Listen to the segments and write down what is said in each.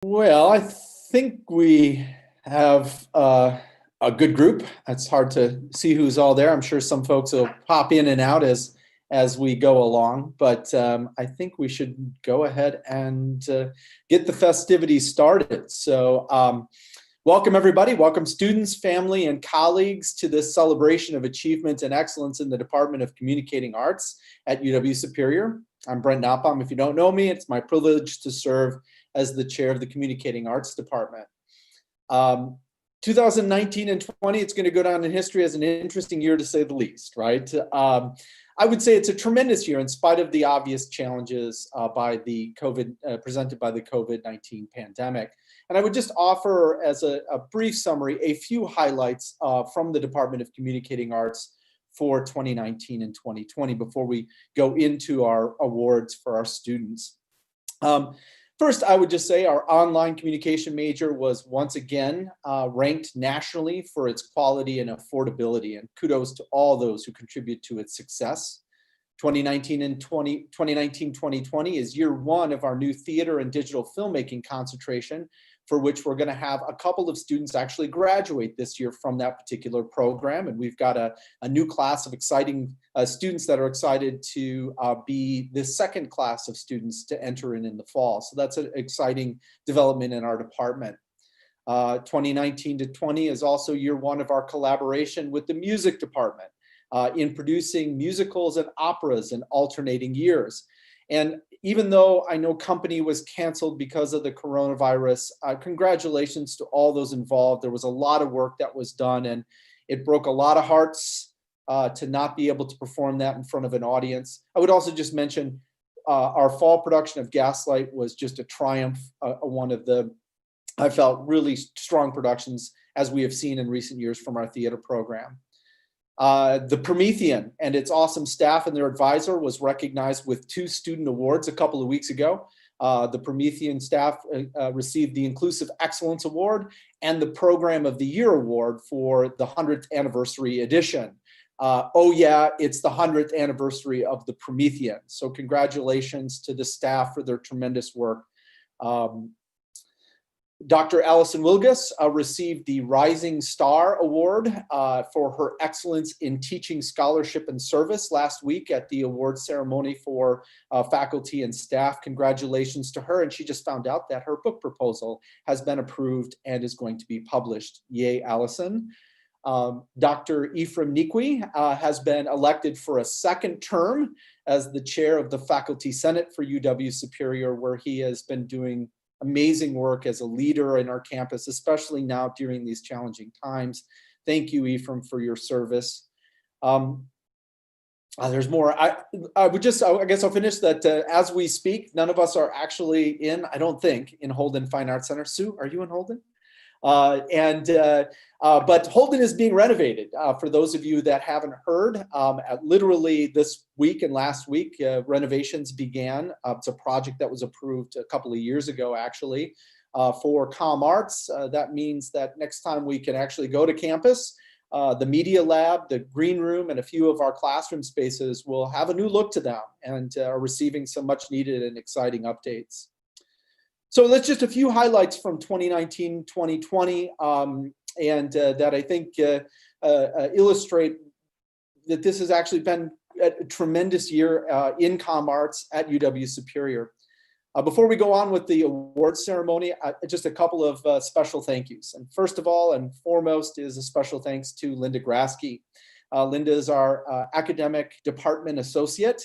Well, I think we have a good group. It's hard to see who's all there. I'm sure some folks will pop in and out as we go along, but I think we should go ahead and get the festivities started. So welcome everybody. Welcome students, family, and colleagues to this celebration of achievement and excellence in the Department of Communicating Arts at UW-Superior. I'm Brent Knopbaum. If you don't know me, it's my privilege to serve as the chair of the Communicating Arts Department. 2019 and 20, it's going to go down in history as an interesting year to say the least, right? I would say it's a tremendous year in spite of the obvious challenges presented by the COVID-19 pandemic. And I would just offer as a brief summary a few highlights from the Department of Communicating Arts for 2019 and 2020 before we go into our awards for our students. First, I would just say our online communication major was once again ranked nationally for its quality and affordability, and kudos to all those who contribute to its success. 2019-2020 is year one of our new theater and digital filmmaking concentration, for which we're going to have a couple of students actually graduate this year from that particular program. And we've got a new class of exciting students that are excited to be the second class of students to enter in the fall. So that's an exciting development in our department. 2019 to 20 is also year one of our collaboration with the music department in producing musicals and operas in alternating years. And even though I know company was canceled because of the coronavirus, congratulations to all those involved. There was a lot of work that was done, and it broke a lot of hearts to not be able to perform that in front of an audience. I would also just mention our fall production of Gaslight was just a triumph, one of the, I felt, really strong productions as we have seen in recent years from our theater program. The Promethean and its awesome staff and their advisor was recognized with 2 student awards a couple of weeks ago. The Promethean staff received the Inclusive Excellence Award and the Program of the Year Award for the 100th anniversary edition. Oh yeah, it's the 100th anniversary of the Promethean. So congratulations to the staff for their tremendous work. Dr. Allison Wilgus received the Rising Star Award for her excellence in teaching scholarship and service last week at the award ceremony for faculty and staff. Congratulations to her. And she just found out that her book proposal has been approved and is going to be published. Yay, Allison. Dr. Ephraim Nikwi has been elected for a second term as the chair of the Faculty Senate for UW-Superior, where he has been doing amazing work as a leader in our campus, especially now during these challenging times. Thank you, Ephraim, for your service. There's more. I guess I'll finish that as we speak, none of us are actually in, I don't think, in Holden Fine Arts Center. Sue, are you in Holden? But Holden is being renovated. For those of you that haven't heard, literally this week and last week, renovations began. It's a project that was approved a couple of years ago, actually, for Com Arts. That means that next time we can actually go to campus, the media lab, the green room, and a few of our classroom spaces will have a new look to them and are receiving some much needed and exciting updates. So that's just a few highlights from 2019, 2020, and that I think illustrate that this has actually been a tremendous year in Com Arts at UW-Superior. Before we go on with the awards ceremony, just a couple of special thank yous. And first of all and foremost is a special thanks to Linda Grasky. Linda is our academic department associate.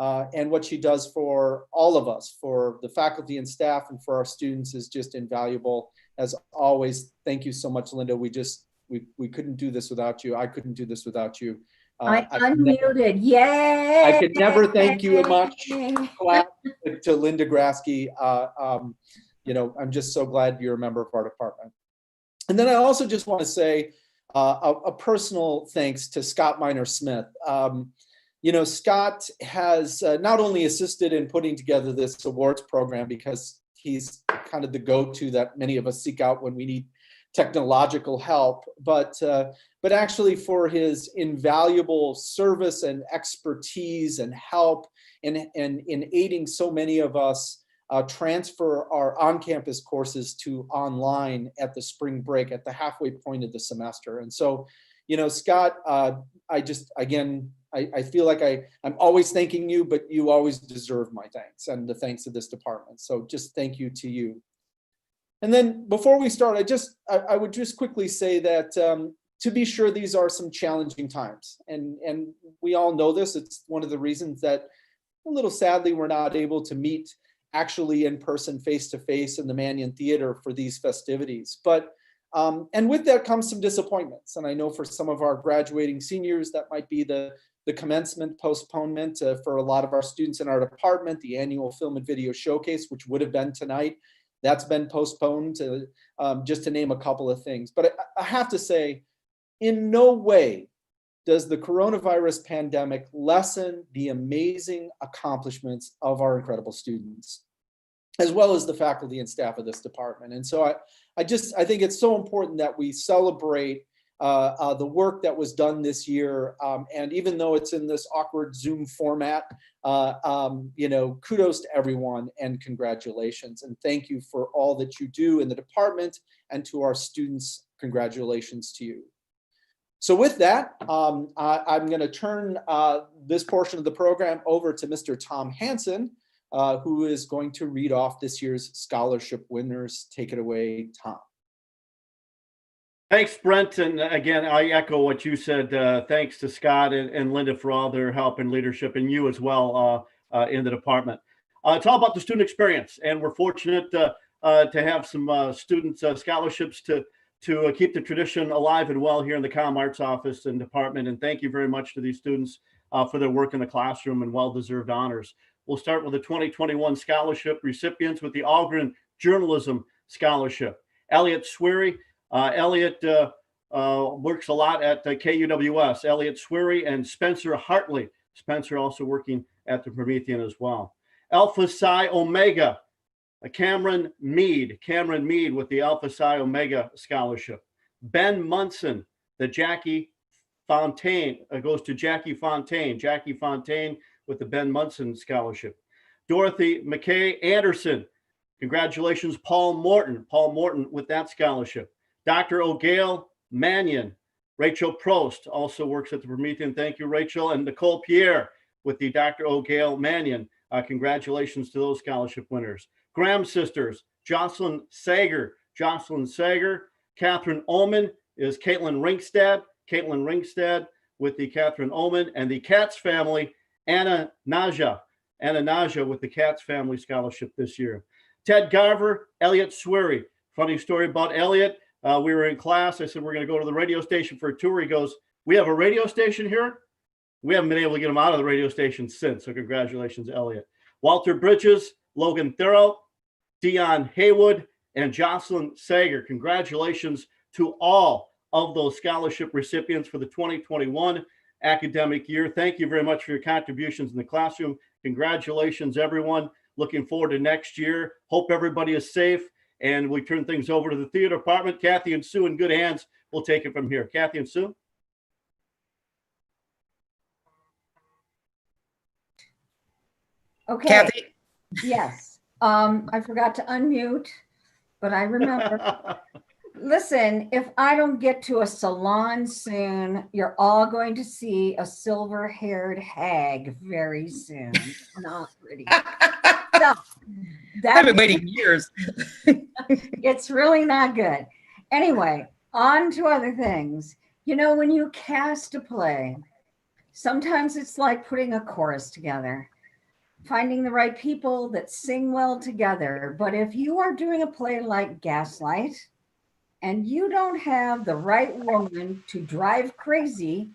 And what she does for all of us, for the faculty and staff and for our students, is just invaluable. As always, thank you so much, Linda. We couldn't do this without you. I couldn't do this without you. I unmuted. Yay! I could never thank you much. Clap to Linda Grasky. You know, I'm just so glad you're a member of our department. And then I also just want to say a personal thanks to Scott Miner-Smith. You know, Scott has not only assisted in putting together this awards program, because he's kind of the go-to that many of us seek out when we need technological help, but actually for his invaluable service and expertise and help in aiding so many of us transfer our on-campus courses to online at the spring break, at the halfway point of the semester. And so, Scott, I feel like I'm always thanking you, but you always deserve my thanks and the thanks of this department. So just thank you to you. And then before we start, I would just quickly say that to be sure, these are some challenging times, and we all know this. It's one of the reasons that, a little sadly, we're not able to meet actually in person, face to face in the Mannion Theater for these festivities. But and with that comes some disappointments. And I know for some of our graduating seniors, that might be the commencement postponement. For a lot of our students in our department, the annual film and video showcase, which would have been tonight, that's been postponed, to just to name a couple of things. But I have to say, in no way does the coronavirus pandemic lessen the amazing accomplishments of our incredible students, as well as the faculty and staff of this department. And so I think it's so important that we celebrate the work that was done this year. And even though it's in this awkward Zoom format, kudos to everyone and congratulations. And thank you for all that you do in the department, and to our students, congratulations to you. So with that, I'm going to turn this portion of the program over to Mr. Tom Hansen, who is going to read off this year's scholarship winners. Take it away, Tom. Thanks, Brent. And again, I echo what you said. Thanks to Scott and Linda for all their help and leadership, and you as well in the department. It's all about the student experience, and we're fortunate to have some student scholarships to keep the tradition alive and well here in the Comm Arts office and department. And thank you very much to these students for their work in the classroom and well-deserved honors. We'll start with the 2021 scholarship recipients with the Algren Journalism Scholarship. Elliot Sweary. Elliot works a lot at KUWS. Elliot Sweary and Spencer Hartley. Spencer also working at the Promethean as well. Alpha Psi Omega. Cameron Mead with the Alpha Psi Omega Scholarship. Ben Munson, the Jackie Fontaine, goes to Jackie Fontaine. Jackie Fontaine with the Ben Munson Scholarship. Dorothy McKay Anderson, congratulations, Paul Morton with that scholarship. Dr. O'Gale Mannion, Rachel Prost also works at the Promethean. Thank you, Rachel. And Nicole Pierre with the Dr. O'Gale Mannion. Congratulations to those scholarship winners. Graham sisters, Jocelyn Sager. Catherine Ullman is Caitlin Ringstad with the Catherine Ullman, and the Katz family, Anna Naja with the Katz family scholarship this year. Ted Garver, Elliot Sweary. Funny story about Elliot. We were in class. I said, we're going to go to the radio station for a tour. He goes, we have a radio station here? We haven't been able to get him out of the radio station since. So congratulations, Elliot. Walter Bridges, Logan Thurl, Dion Haywood, and Jocelyn Sager. Congratulations to all of those scholarship recipients for the 2021 academic year. Thank you very much for your contributions in the classroom. Congratulations, everyone. Looking forward to next year. Hope everybody is safe. And we turn things over to the theater department. Kathy and Sue in good hands. We'll take it from here. Kathy and Sue. Okay. Kathy? Yes. I forgot to unmute, but I remember. Listen, if I don't get to a salon soon, you're all going to see a silver-haired hag very soon. Not pretty. So, I've been waiting years. it's really not good. Anyway, on to other things. You know, when you cast a play, sometimes it's like putting a chorus together, finding the right people that sing well together. But if you are doing a play like Gaslight and you don't have the right woman to drive crazy,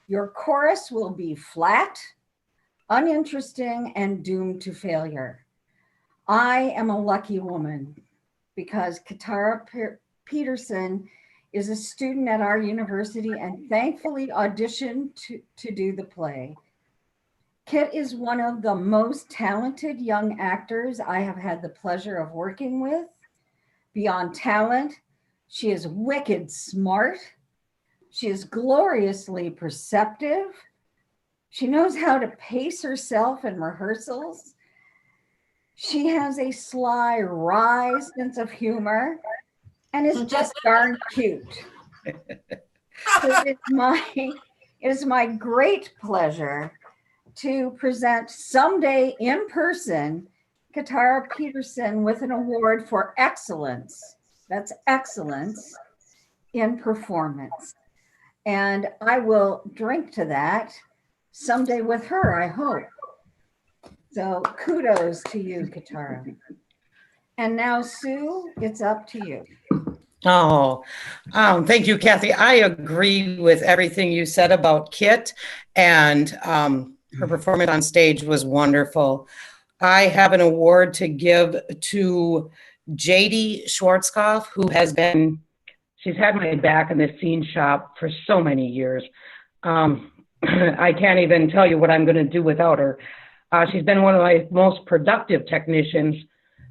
your chorus will be flat, uninteresting, and doomed to failure. I am a lucky woman because Katara Peterson is a student at our university and thankfully auditioned to do the play. Kit is one of the most talented young actors I have had the pleasure of working with. Beyond talent, she is wicked smart. She is gloriously perceptive. She knows how to pace herself in rehearsals. She has a sly, wry sense of humor and is just darn cute. So it is my great pleasure to present someday in person Katara Peterson with an award for excellence. That's excellence in performance. And I will drink to that someday with her, I hope. So kudos to you, Katara. And now, Sue, it's up to you. Oh, thank you, Kathy. I agree with everything you said about Kit, and her performance on stage was wonderful. I have an award to give to JD Schwarzkopf, who she's had my back in the scene shop for so many years. I can't even tell you what I'm going to do without her. She's been one of my most productive technicians,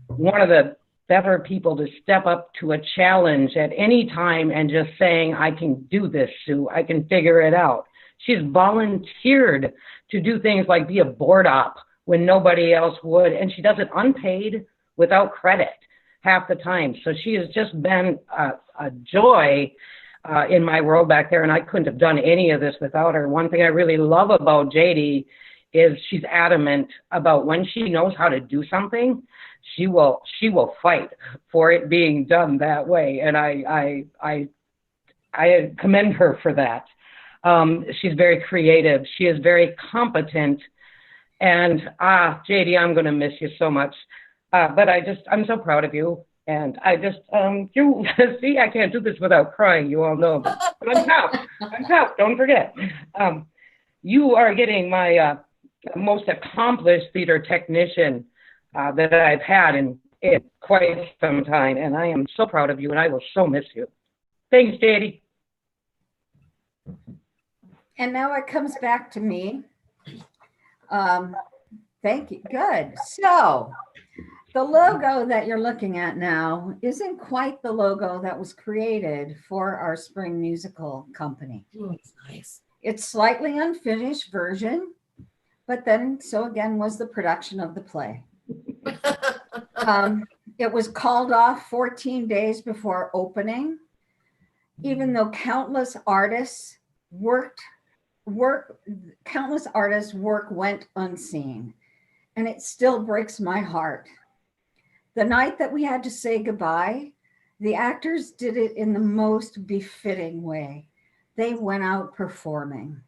one of the better people to step up to a challenge at any time and just saying, I can do this, Sue, I can figure it out. She's volunteered to do things like be a board op when nobody else would, and she does it unpaid without credit half the time. So she has just been a joy in my world back there, and I couldn't have done any of this without her. One thing I really love about JD is she's adamant about when she knows how to do something, she will fight for it being done that way, and I commend her for that. She's very creative. She is very competent, and JD, I'm going to miss you so much. But I'm so proud of you, and you see, I can't do this without crying. You all know, but I'm tough. I'm tough. Don't forget. You are getting my most accomplished theater technician that I've had in quite some time, and I am so proud of you, and I will so miss you. Thanks, JD. And now it comes back to me. Thank you. Good. So the logo that you're looking at now isn't quite the logo that was created for our spring musical company. Oh, it's nice. It's slightly unfinished version, but then so again was the production of the play. It was called off 14 days before opening, even though countless artists' work went unseen, and it still breaks my heart. The night that we had to say goodbye, the actors did it in the most befitting way. They went out performing.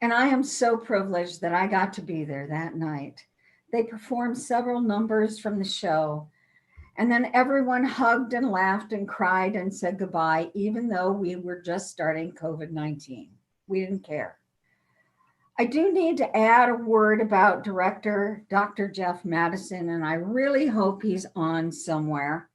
And I am so privileged that I got to be there that night. They performed several numbers from the show, and then everyone hugged and laughed and cried and said goodbye, even though we were just starting COVID-19. We didn't care. I do need to add a word about director Dr. Jeff Madison, and I really hope he's on somewhere.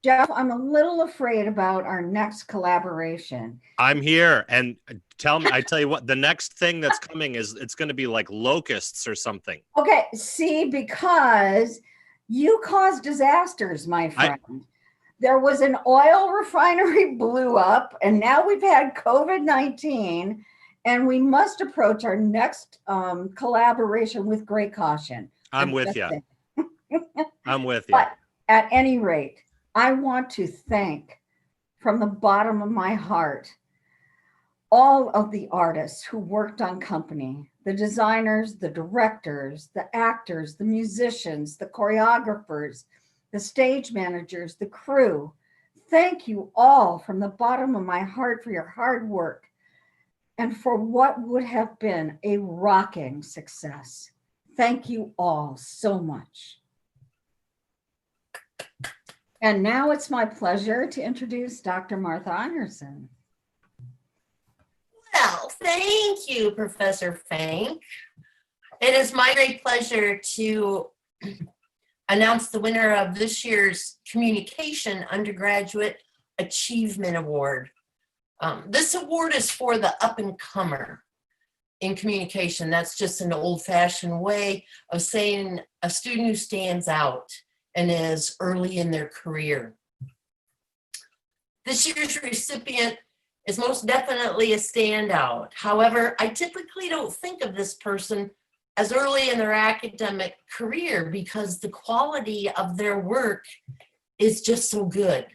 Jeff, I'm a little afraid about our next collaboration. I'm here, and I tell you what, the next thing that's coming is it's going to be like locusts or something. Okay, see, because you caused disasters, my friend. There was an oil refinery blew up, and now we've had COVID-19, and we must approach our next collaboration with great caution. I'm with you. I'm with you. But at any rate, I want to thank from the bottom of my heart all of the artists who worked on Company, the designers, the directors, the actors, the musicians, the choreographers, the stage managers, the crew. Thank you all from the bottom of my heart for your hard work and for what would have been a rocking success. Thank you all so much. And now it's my pleasure to introduce Dr. Martha Anderson. Well, thank you, Professor Fank. It is my great pleasure to announce the winner of this year's Communication Undergraduate Achievement Award. This award is for the up-and-comer in communication. That's just an old-fashioned way of saying a student who stands out and is early in their career. This year's recipient is most definitely a standout. However, I typically don't think of this person as early in their academic career because the quality of their work is just so good.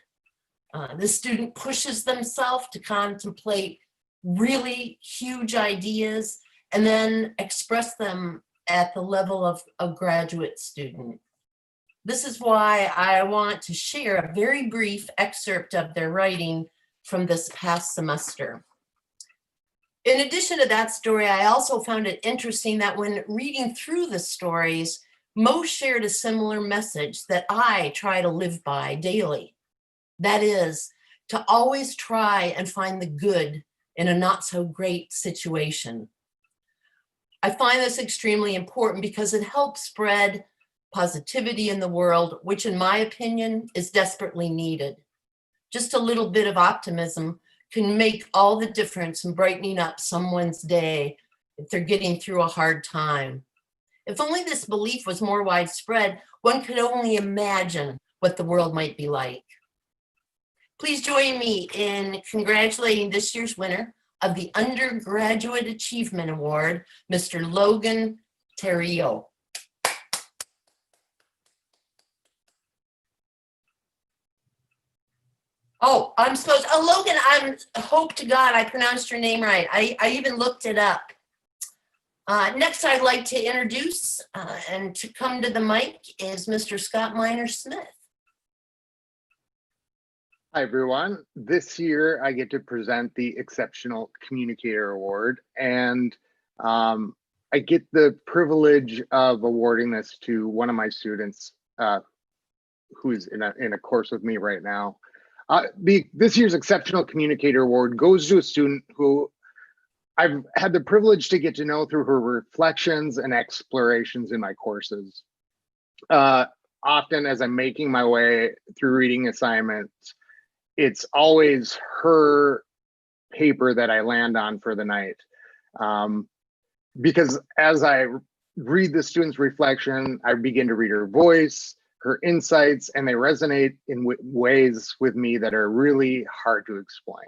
The student pushes themselves to contemplate really huge ideas and then express them at the level of a graduate student. This is why I want to share a very brief excerpt of their writing from this past semester. In addition to that story, I also found it interesting that when reading through the stories, most shared a similar message that I try to live by daily. That is, to always try and find the good in a not so great situation. I find this extremely important because it helps spread positivity in the world, which in my opinion is desperately needed. Just a little bit of optimism can make all the difference in brightening up someone's day if they're getting through a hard time. If only this belief was more widespread, one could only imagine what the world might be like. Please join me in congratulating this year's winner of the Undergraduate Achievement Award, Mr. Logan Terrio. Oh, Logan, I hope to God I pronounced your name right. I even looked it up. Next, I'd like to introduce and to come to the mic is Mr. Scott Miner-Smith. Hi, everyone. This year, I get to present the Exceptional Communicator Award, and I get the privilege of awarding this to one of my students who's in a course with me right now. This year's Exceptional Communicator Award goes to a student who I've had the privilege to get to know through her reflections and explorations in my courses. Often as I'm making my way through reading assignments, it's always her paper that I land on for the night. Because as I read the student's reflection, I begin to read her voice, her insights, and they resonate in ways with me that are really hard to explain.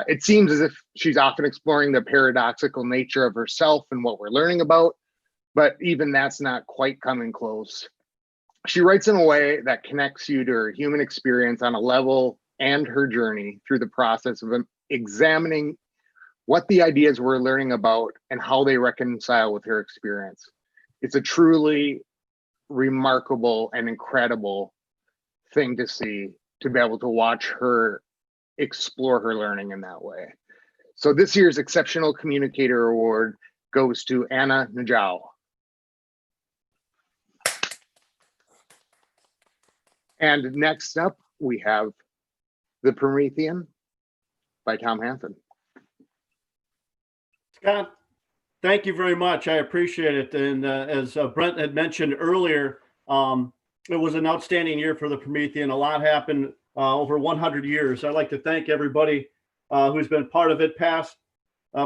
It seems as if she's often exploring the paradoxical nature of herself and what we're learning about, but even that's not quite coming close. She writes in a way that connects you to her human experience on a level and her journey through the process of examining what the ideas we're learning about and how they reconcile with her experience. It's a truly remarkable and incredible thing to see, to be able to watch her explore her learning in that way. So this year's Exceptional Communicator Award goes to Anna Najau. And next up, we have The Promethean by Tom Hansen. Scott, thank you very much. I appreciate it. And as Brent had mentioned earlier, it was an outstanding year for The Promethean. A lot happened over 100 years. I'd like to thank everybody who's been part of it, past,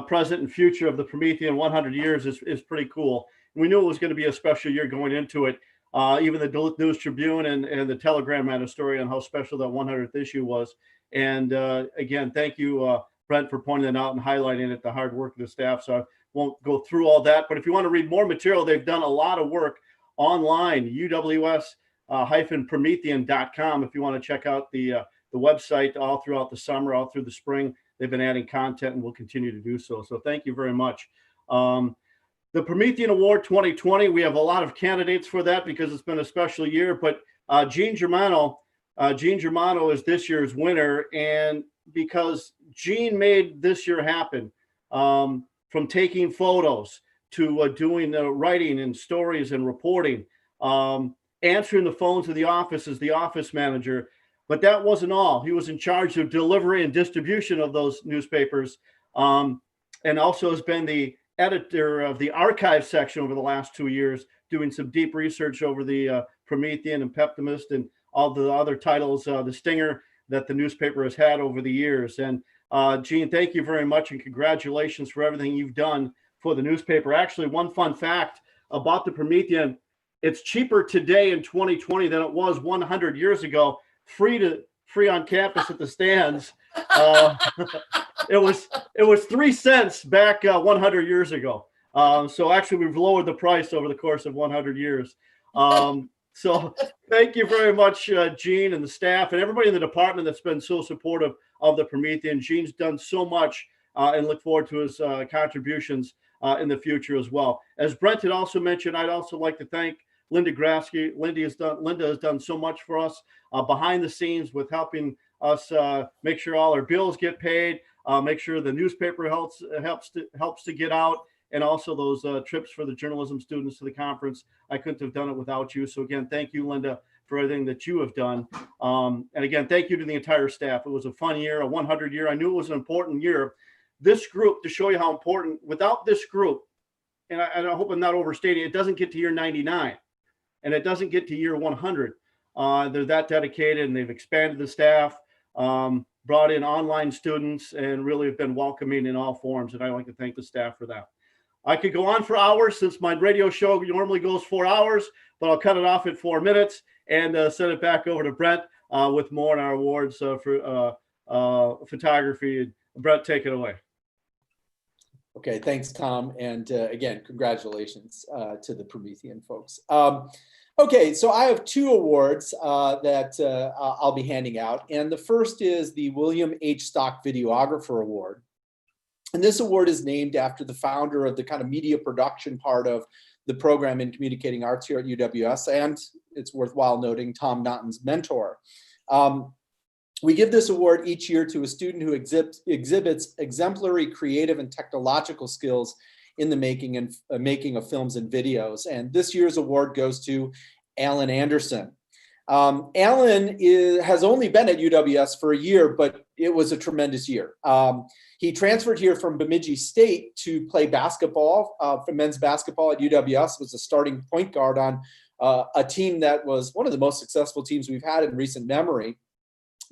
present, and future of The Promethean. 100 years is pretty cool. We knew it was going to be a special year going into it. Even the Duluth News Tribune and the Telegram had a story on how special that 100th issue was. And again, thank you, Brent, for pointing that out and highlighting it, the hard work of the staff. So I won't go through all that. But if you want to read more material, they've done a lot of work online, uws-promethean.com. If you want to check out the website all throughout the summer, all through the spring, they've been adding content and will continue to do so. So thank you very much. The Promethean Award 2020, we have a lot of candidates for that because it's been a special year, but Gene Germano is this year's winner. And because Gene made this year happen, from taking photos to doing writing and stories and reporting, answering the phones of the office as the office manager. But that wasn't all. He was in charge of delivery and distribution of those newspapers, and also has been the editor of the archive section over the last 2 years, doing some deep research over the Promethean and Peptimist and all the other titles, the stinger that the newspaper has had over the years. And Gene, thank you very much and congratulations for everything you've done for the newspaper. Actually, one fun fact about the Promethean, it's cheaper today in 2020 than it was 100 years ago. Free on campus at the stands. It was 3 cents back 100 years ago. So actually, we've lowered the price over the course of 100 years. So thank you very much, Gene and the staff and everybody in the department that's been so supportive of the Promethean. Gene's done so much and look forward to his contributions in the future as well. As Brent had also mentioned, I'd also like to thank Linda Grasky. Linda has done so much for us behind the scenes with helping us make sure all our bills get paid, make sure the newspaper helps to get out, and also those trips for the journalism students to the conference. I couldn't have done it without you. So again, thank you, Linda, for everything that you have done. And again, thank you to the entire staff. It was a fun year, a 100 year. I knew it was an important year. This group, to show you how important, without this group, and I hope I'm not overstating, it doesn't get to year 99 and it doesn't get to year 100. They're that dedicated and they've expanded the staff, brought in online students, and really have been welcoming in all forms. And I'd like to thank the staff for that. I could go on for hours since my radio show normally goes 4 hours, but I'll cut it off at 4 minutes and send it back over to Brent with more on our awards for photography. Brent, take it away. Okay, thanks, Tom. And again, congratulations to the Promethean folks. Okay, so I have 2 awards that I'll be handing out. And the first is the William H. Stock Videographer Award. And this award is named after the founder of the kind of media production part of the program in communicating arts here at UWS. And it's worthwhile noting Tom Naughton's mentor. We give this award each year to a student who exhibits exemplary creative and technological skills in the making of films and videos. And this year's award goes to Alan Anderson. Alan has only been at UWS for a year, but it was a tremendous year. He transferred here from Bemidji State to play basketball, for men's basketball at UWS, was a starting point guard on a team that was one of the most successful teams we've had in recent memory,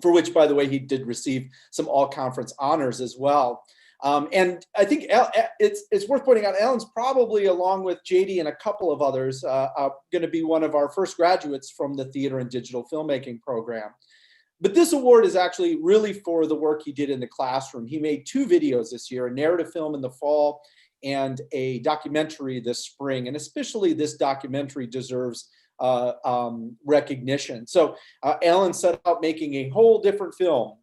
for which, by the way, he did receive some all-conference honors as well. And I think it's worth pointing out, Alan's probably, along with JD and a couple of others, going to be one of our first graduates from the theater and digital filmmaking program. But this award is actually really for the work he did in the classroom. He made 2 videos this year, a narrative film in the fall and a documentary this spring. And especially this documentary deserves recognition. So Alan set out making a whole different film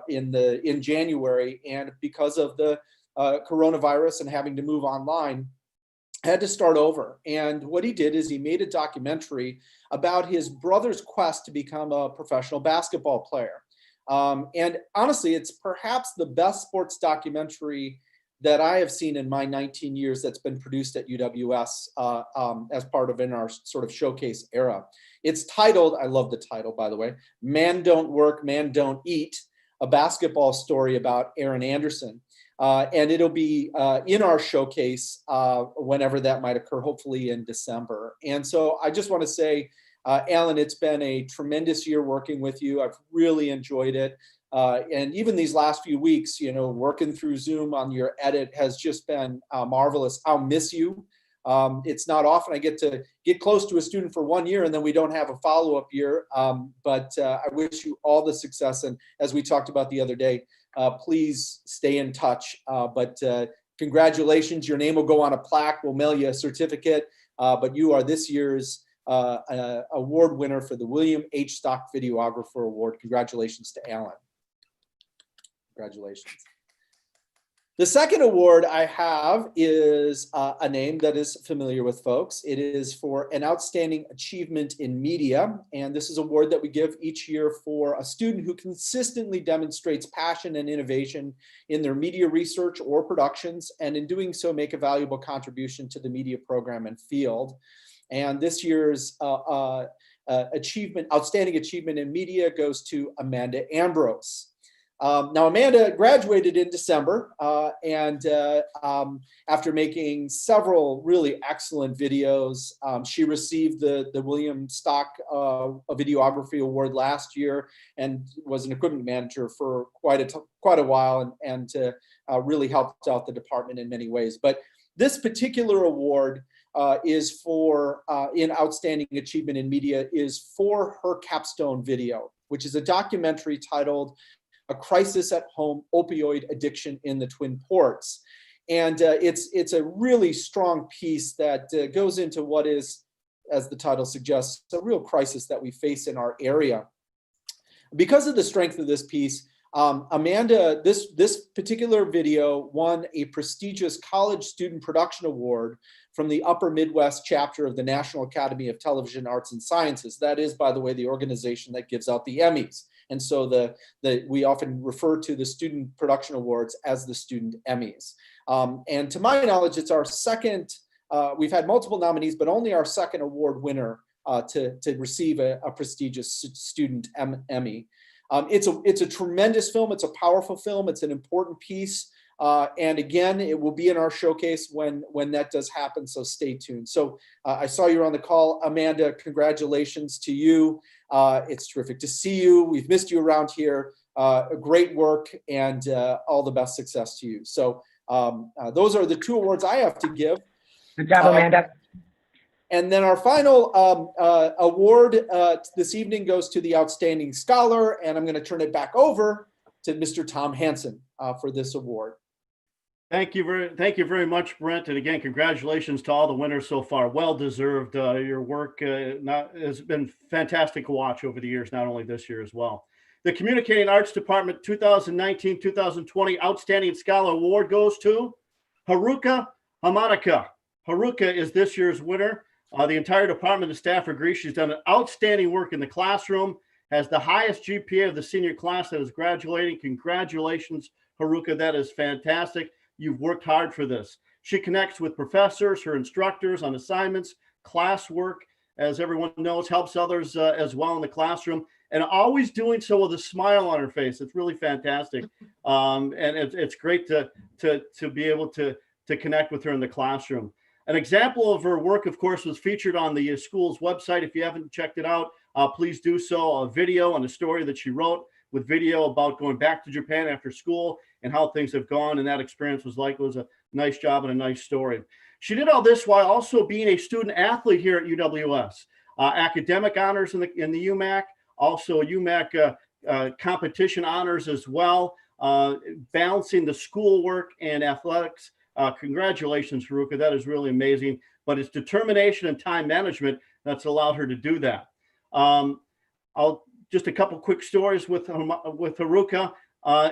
in January, and because of the coronavirus and having to move online, had to start over. And what he did is he made a documentary about his brother's quest to become a professional basketball player. And honestly, it's perhaps the best sports documentary that I have seen in my 19 years that's been produced at UWS as part of in our sort of showcase era. It's titled, I love the title, by the way, Man Don't Work, Man Don't Eat, a basketball story about Aaron Anderson. And it'll be in our showcase whenever that might occur, hopefully in December. And so I just want to say, Alan, it's been a tremendous year working with you. I've really enjoyed it. And even these last few weeks, you know, working through Zoom on your edit has just been marvelous. I'll miss you. It's not often I get to get close to a student for 1 year and then we don't have a follow-up year. But I wish you all the success. And as we talked about the other day, please stay in touch. But congratulations, your name will go on a plaque. We'll mail you a certificate. But you are this year's award winner for the William H. Stock Videographer Award. Congratulations to Alan. Congratulations. The second award I have is a name that is familiar with folks. It is for an outstanding achievement in media. And this is an award that we give each year for a student who consistently demonstrates passion and innovation in their media research or productions, and in doing so make a valuable contribution to the media program and field. And this year's outstanding achievement in media goes to Amanda Ambrose. Now, Amanda graduated in December, and after making several really excellent videos, she received the William Stock Videography Award last year and was an equipment manager for quite a while, and really helped out the department in many ways. But this particular award is for, in Outstanding Achievement in Media, is for her capstone video, which is a documentary titled A Crisis at Home, Opioid Addiction in the Twin Ports. And it's a really strong piece that goes into what is, as the title suggests, a real crisis that we face in our area. Because of the strength of this piece, Amanda, this particular video won a prestigious College Student Production Award from the Upper Midwest chapter of the National Academy of Television Arts and Sciences. That is, by the way, the organization that gives out the Emmys. And so we often refer to the Student Production Awards as the Student Emmys. And to my knowledge, it's our second, we've had multiple nominees, but only our second award winner to receive a prestigious Student Emmy. It's a tremendous film. It's a powerful film. It's an important piece. And again, it will be in our showcase when that does happen. So stay tuned. So I saw you on the call, Amanda. Congratulations to you. It's terrific to see you. We've missed you around here. Great work, and all the best success to you. So those are the two awards I have to give. Good job, Amanda. And then our final award this evening goes to the Outstanding Scholar, and I'm going to turn it back over to Mr. Tom Hansen for this award. Thank you very much, Brent. And again, congratulations to all the winners so far. Well deserved. Your work has been fantastic to watch over the years, not only this year as well. The Communicating Arts Department 2019-2020 Outstanding Scholar Award goes to Haruka Hamanaka. Haruka is this year's winner. The entire department and staff agree she's done an outstanding work in the classroom, has the highest GPA of the senior class that is graduating. Congratulations, Haruka. That is fantastic. You've worked hard for this. She connects with professors, her instructors on assignments, classwork, as everyone knows, helps others as well in the classroom, and always doing so with a smile on her face. It's really fantastic. And it's great to be able to connect with her in the classroom. An example of her work, of course, was featured on the school's website. If you haven't checked it out, please do so. A video and a story that she wrote with video about going back to Japan after school and how things have gone. And that experience was like, it was a nice job and a nice story. She did all this while also being a student athlete here at UWS. Academic honors in the UMAC, also UMAC competition honors as well, balancing the schoolwork and athletics. Congratulations, Haruka. That is really amazing. But it's determination and time management that's allowed her to do that. Just a couple quick stories with Haruka.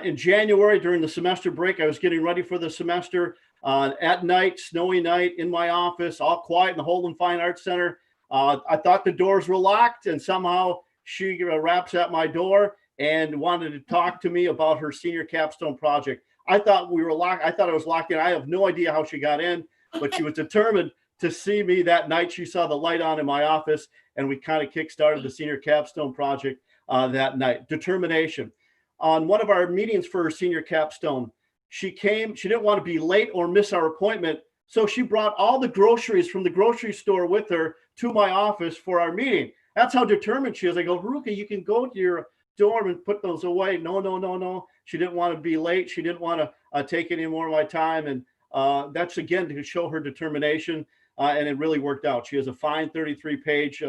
In January, during the semester break, I was getting ready for the semester. At night, snowy night, in my office, all quiet in the Holden Fine Arts Center. I thought the doors were locked, and somehow she raps at my door and wanted to talk to me about her senior capstone project. I thought we were locked. I thought I was locked in. I have no idea how she got in, but she was determined to see me that night. She saw the light on in my office, and we kind of kickstarted the senior capstone project that night. Determination. On one of our meetings for her senior capstone, she didn't want to be late or miss our appointment, so she brought all the groceries from the grocery store with her to my office for our meeting. That's how determined she is. I go, Haruka, you can go to your dorm and put those away. No. She didn't want to be late. She didn't want to take any more of my time. And that's, again, to show her determination. And it really worked out. She has a fine 33-page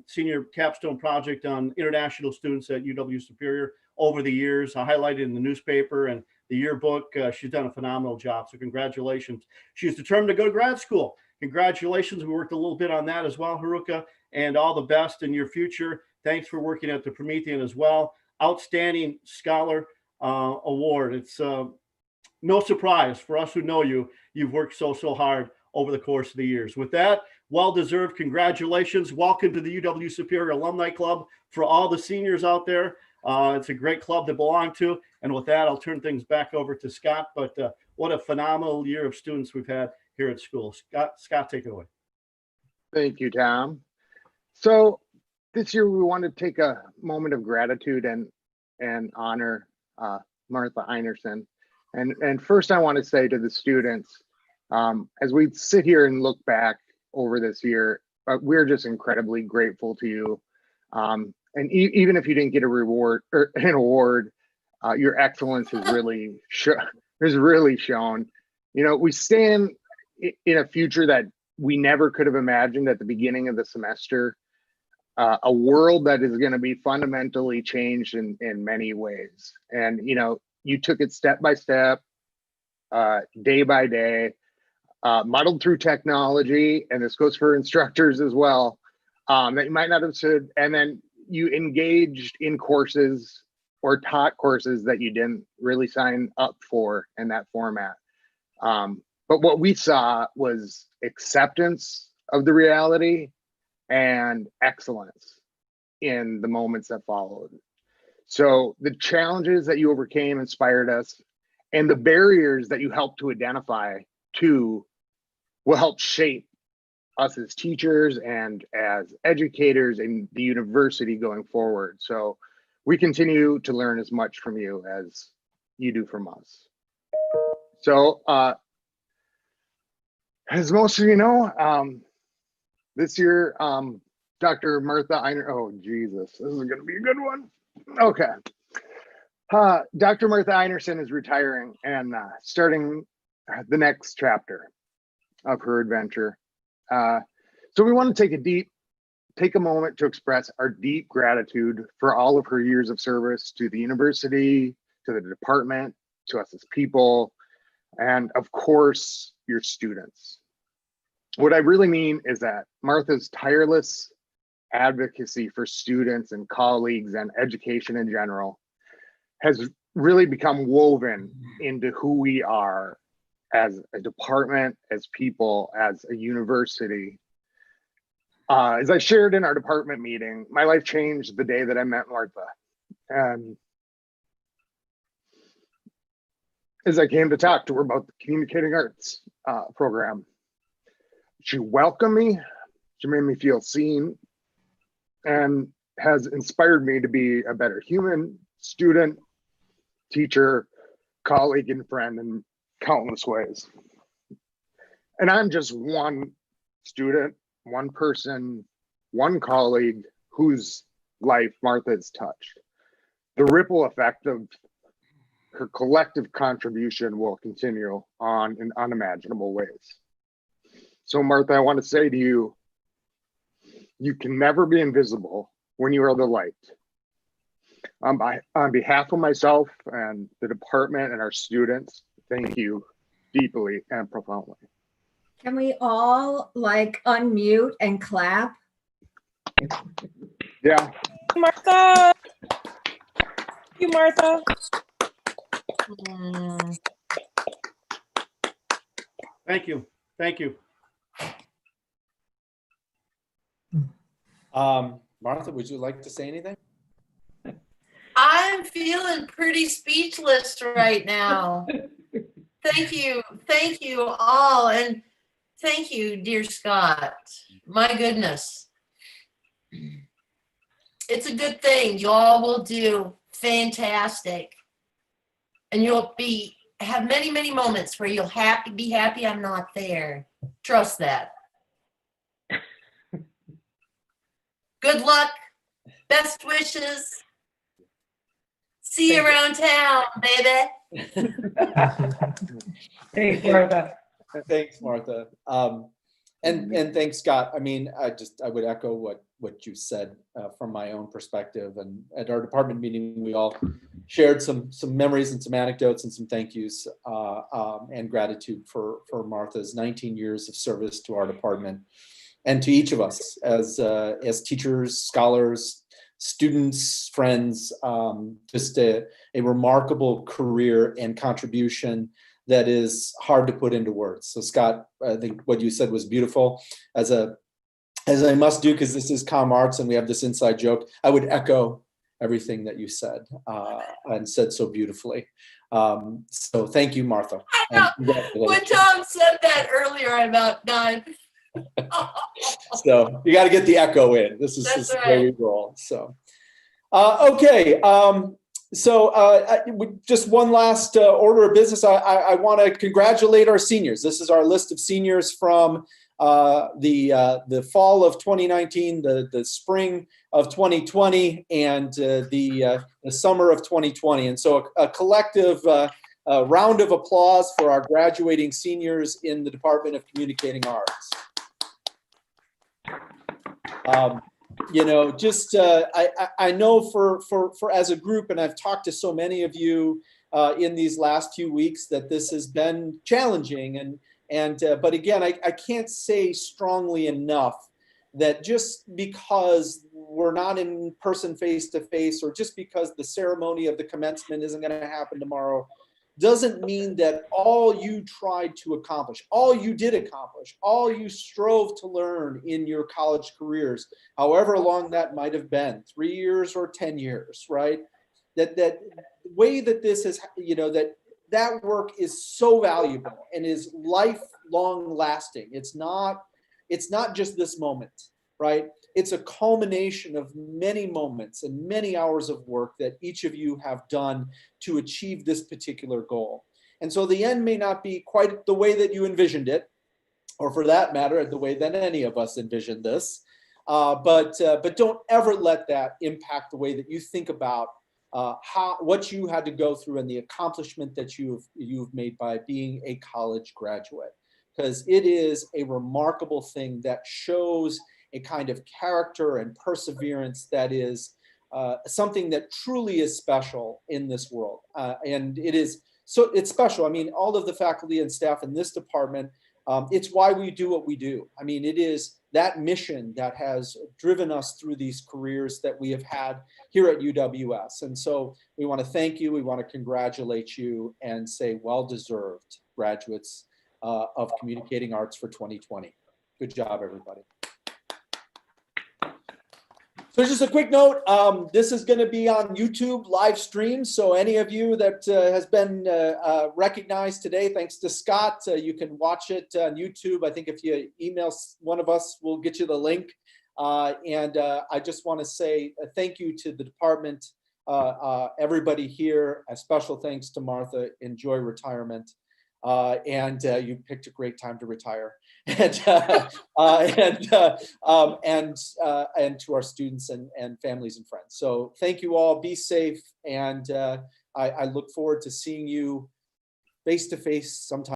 senior capstone project on international students at UW Superior over the years, highlighted in the newspaper and the yearbook. She's done a phenomenal job. So congratulations. She's determined to go to grad school. Congratulations. We worked a little bit on that as well, Haruka, and all the best in your future. Thanks for working at the Promethean as well. Outstanding Scholar Award. It's no surprise for us who know you. You've worked so hard over the course of the years. With that, well-deserved congratulations. Welcome to the UW Superior Alumni Club for all the seniors out there. It's a great club to belong to. And with that, I'll turn things back over to Scott. But what a phenomenal year of students we've had here at school. Scott, take it away. Thank you, Tom. So this year we want to take a moment of gratitude and honor Martha Einerson. And first I want to say to the students, as we sit here and look back over this year, we're just incredibly grateful to you. And even if you didn't get a reward or an award, your excellence has really shown. You know, we stand in a future that we never could have imagined at the beginning of the semester. A world that is going to be fundamentally changed in many ways. And, you know, you took it step by step. day by day, muddled through technology, and this goes for instructors as well, that you might not have stood, and then you engaged in courses or taught courses that you didn't really sign up for in that format. But what we saw was acceptance of the reality and excellence in the moments that followed. So the challenges that you overcame inspired us, and the barriers that you helped to identify too will help shape us as teachers and as educators in the university going forward. So we continue to learn as much from you as you do from us. So as most of you know, this year, Dr. Martha Einer, oh Jesus, this is gonna be a good one. Okay. Dr. Martha Einerson is retiring and starting the next chapter of her adventure. So we want to take a moment to express our deep gratitude for all of her years of service to the university, to the department, to us as people, and of course, your students. What I really mean is that Martha's tireless advocacy for students and colleagues and education in general has really become woven into who we are as a department, as people, as a university. As I shared in our department meeting, my life changed the day that I met Martha. And as I came to talk to her about the Communicating Arts program, she welcomed me, she made me feel seen, and has inspired me to be a better human, student, teacher, colleague, and friend in countless ways. And I'm just one student, one person, one colleague whose life Martha has touched. The ripple effect of her collective contribution will continue on in unimaginable ways. So Martha, I want to say to you, you can never be invisible when you are the light. On behalf of myself and the department and our students, thank you deeply and profoundly. Can we all like unmute and clap? Yeah. Martha. Thank you, Martha. Thank you. Thank you. Martha, would you like to say anything? I'm feeling pretty speechless right now. Thank you all, and thank you, dear Scott. My goodness. It's a good thing. You all will do fantastic. And you'll have many, many moments where you'll be happy I'm not there. Trust that. Good luck. Best wishes. See you around town, baby. Thanks, Martha. Thanks, Martha. And thanks, Scott. I mean, I would echo what you said from my own perspective. And at our department meeting, we all shared some memories and some anecdotes and some thank yous and gratitude for Martha's 19 years of service to our department and to each of us as teachers, scholars, students, friends. Just a remarkable career and contribution that is hard to put into words. So Scott, I think what you said was beautiful. As I must do, because this is comm arts and we have this inside joke, I would echo everything that you said and said so beautifully. So thank you, Martha. When Tom said that earlier, I'm about done. So you got to get the echo in. This is That's where we roll. So, okay. Just one last order of business. I want to congratulate our seniors. This is our list of seniors from the fall of 2019, the spring of 2020, and the summer of 2020. And so a collective round of applause for our graduating seniors in the Department of Communicating Arts. just I know for as a group, and I've talked to so many of you in these last few weeks, that this has been challenging, but again, I can't say strongly enough that just because we're not in person face to face, or just because the ceremony of the commencement isn't going to happen tomorrow, doesn't mean that all you tried to accomplish, all you did accomplish, all you strove to learn in your college careers, however long that might have been, 3 years or 10 years, right? That way that this is, that work is so valuable and is lifelong lasting. It's not just this moment, right? It's a culmination of many moments and many hours of work that each of you have done to achieve this particular goal. And so the end may not be quite the way that you envisioned it, or for that matter, the way that any of us envisioned this. But don't ever let that impact the way that you think about what you had to go through and the accomplishment that you've made by being a college graduate, because it is a remarkable thing that shows a kind of character and perseverance that is something that truly is special in this world. And it's special. I mean, all of the faculty and staff in this department, it's why we do what we do. I mean, it is that mission that has driven us through these careers that we have had here at UWS. And so we want to thank you. We want to congratulate you and say well-deserved, graduates of Communicating Arts for 2020. Good job, everybody. So just a quick note, this is going to be on YouTube live stream. So any of you that has been recognized today, thanks to Scott, you can watch it on YouTube. I think if you email one of us, we'll get you the link. And I just want to say thank you to the department, everybody here. A special thanks to Martha. Enjoy retirement. And you picked a great time to retire, and to our students and families and friends. So thank you all. Be safe, and I look forward to seeing you face to face sometime.